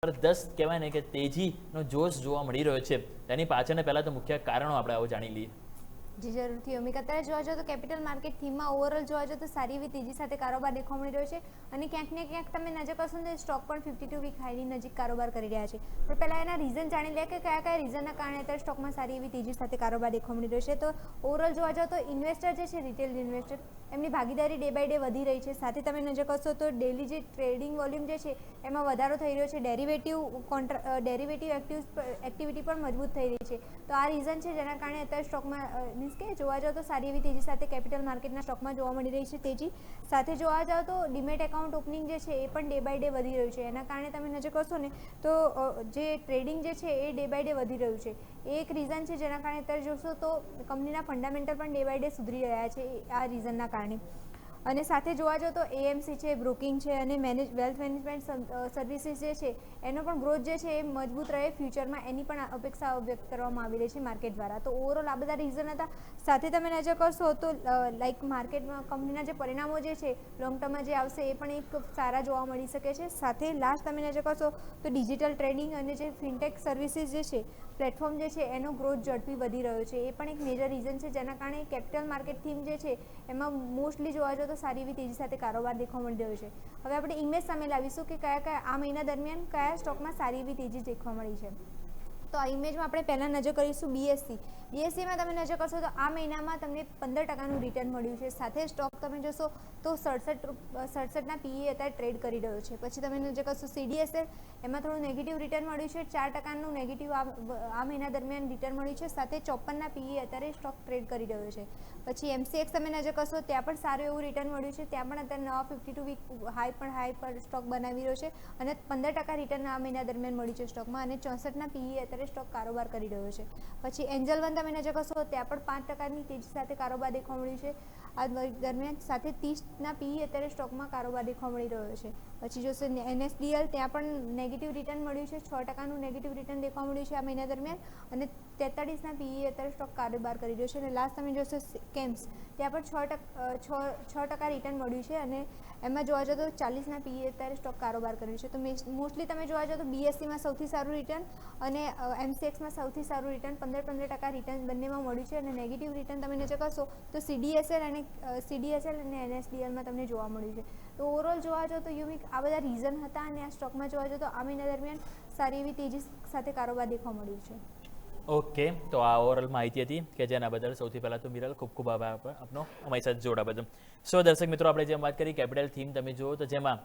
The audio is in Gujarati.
જબરદસ્ત કહેવાય ને કે તેજીનો જોશ જોવા મળી રહ્યો છે, તેની પાછળને પહેલાં તો મુખ્ય કારણો આપણે આવો જાણી લઈએ. જી જરૂરથી અમિક, અત્યારે જોવા જાઓ તો કેપિટલ માર્કેટ થીમમાં ઓવરઓલ જોવા જાઓ તો સારી એવી તેજી સાથે કારોબાર દેખવા મળી રહ્યો છે અને ક્યાંક ને ક્યાંક તમે નજર કરશો તો સ્ટોક પણ 52 વીક હાઈની નજીક કારોબાર કરી રહ્યા છે. પણ પહેલાં એના રીઝન જાણી લે કે કયા કયા રીઝનના કારણે અત્યારે સ્ટોકમાં સારી એવી તેજી સાથે કારોબાર દેખવા મળી રહ્યો છે. તો ઓવરઓલ જોવા જાઓ તો ઇન્વેસ્ટર જે છે, રિટેલ ઇન્વેસ્ટર, એમની ભાગીદારી ડે બાય ડે વધી રહી છે. સાથે તમે નજર કરશો તો ડેલી જે ટ્રેડિંગ વોલ્યુમ જે છે એમાં વધારો થઈ રહ્યો છે. ડેરિવેટિવ એક્ટિવિટી પણ મજબૂત થઈ રહી છે. તો આ રીઝન છે જેના કારણે અત્યારે સ્ટોકમાં મીન્સ કે જોવા જાઓ તો સારી એવી તેજી સાથે કેપિટલ માર્કેટના સ્ટોકમાં જોવા મળી રહી છે તેજી. સાથે જોવા જાઓ તો ડીમેટ એકાઉન્ટ ઓપનિંગ જે છે એ પણ ડે બાય ડે વધી રહ્યું છે. એના કારણે તમે નજર કરશો ને તો જે ટ્રેડિંગ જે છે એ ડે બાય ડે વધી રહ્યું છે. એ એક રીઝન છે જેના કારણે અત્યારે જોશો તો કંપનીના ફંડામેન્ટલ પણ ડે બાય ડે સુધરી રહ્યા છે આ રીઝનના કારણે. અને સાથે જોવા જાઓ તો એએમસી છે, બ્રોકિંગ છે અને વેલ્થ મેનેજમેન્ટ સર્વિસીસ જે છે એનો પણ ગ્રોથ જે છે એ મજબૂત રહે ફ્યુચરમાં, એની પણ અપેક્ષા વ્યક્ત કરવામાં આવી રહી છે માર્કેટ દ્વારા. તો ઓવરઓલ આ બધા રીઝન હતા. સાથે તમે નજર કરશો તો લાઈક માર્કેટમાં કંપનીના જે પરિણામો જે છે લોંગ ટર્મમાં જે આવશે એ પણ એક સારા જોવા મળી શકે છે. સાથે લાસ્ટ તમે નજર કરશો તો ડિજિટલ ટ્રેડિંગ અને જે ફિનટેક સર્વિસીસ જે છે, પ્લેટફોર્મ જે છે એનો ગ્રોથ ઝડપી વધી રહ્યો છે. એ પણ એક મેજર રીઝન છે જેના કારણે કેપિટલ માર્કેટ થીમ જે છે એમાં મોસ્ટલી જોવા જાઓ તો સારી એવી તેજી સાથે કારોબાર દેખવા મળી રહ્યો છે. હવે આપણે ઇમેજ સામે લાવીશું કે કયા કયા આ મહિના દરમિયાન કયા સ્ટોકમાં સારી એવી તેજી દેખવા મળી છે. તો આ ઇમેજમાં આપણે પહેલાં નજર કરીશું બીએસસીમાં તમે નજર કરશો તો આ મહિનામાં તમને 15% રિટર્ન મળ્યું છે. સાથે સ્ટોક તમે જોશો તો 67ના પીએ અત્યારે ટ્રેડ કરી રહ્યો છે. પછી તમે નજર કરશો સીડીએસએલ, એમાં થોડું નેગેટિવ રિટર્ન મળ્યું છે. 4%નું નેગેટિવ આ મહિના દરમિયાન રિટર્ન મળ્યું છે. સાથે 54ના પીએ અત્યારે સ્ટોક ટ્રેડ કરી રહ્યો છે. પછી એમસીએક્સ તમે નજર કરશો ત્યાં પણ સારું એવું રિટર્ન મળ્યું છે. ત્યાં પણ અત્યારે નવા 52 વીક હાઈ પર સ્ટોક બનાવી રહ્યો છે અને 15% રિટર્ન આ મહિના દરમિયાન મળ્યું છે સ્ટોકમાં અને 64ના પીએ અત્યારે સ્ટોક કારોબાર કરી રહ્યો છે. પછી એન્જલ વન તમે નજર કરશો ત્યાં પણ 5%ની તેજી સાથે કારોબાર દેખવા મળ્યું છે આ દરમિયાન. સાથે 30ના પીએ અત્યારે સ્ટોકમાં કારોબાર દેખવા મળી રહ્યો છે. પછી જોશે એનએસડીએલ, ત્યાં પણ નેગેટિવ રિટર્ન મળ્યું છે. 6%નું નેગેટિવ રિટર્ન દેખવા મળ્યું છે આ મહિના દરમિયાન અને 43ના પીએ અત્યારે સ્ટોક કારોબાર કરી રહ્યો છે. અને લાસ્ટ તમે જોશો કેમ્સ, ત્યાં પણ 6% રિટર્ન મળ્યું છે અને એમાં જોવા જાઓ તો 40ના પીએ અત્યારે સ્ટોક કારોબાર કર્યું છે. તો મોસ્ટલી તમે જોવા જાઓ તો બીએસસીમાં સૌથી સારું રિટર્ન અને એમસીએક્સમાં સૌથી સારું રિટર્ન 15% રિટર્ન બંનેમાં મળ્યું છે. અને નેગેટિવ રિટર્ન તમે નજર કરશો તો સીડીએસએલ અને એનએસડીએલમાં તમને જોવા મળ્યું છે. તો ઓવરઓલ જોવા જાઓ તો યુમિક આ બધા રીઝન હતા અને આ સ્ટોકમાં જોવા જાઓ તો આ મહિના દરમિયાન સારી એવી તેજી સાથે કારોબાર દેખવા મળ્યું છે. ઓકે, તો આ ઓવરઓલ માહિતી હતી કે જેના બદલ સૌથી પહેલાં તો મિરલ ખૂબ ખૂબ આભાર આપનો અમારી સાથે જોડા બદલ. સો દર્શક મિત્રો, આપણે જેમ વાત કરી કેપિટલ થીમ તમે જુઓ તો જેમાં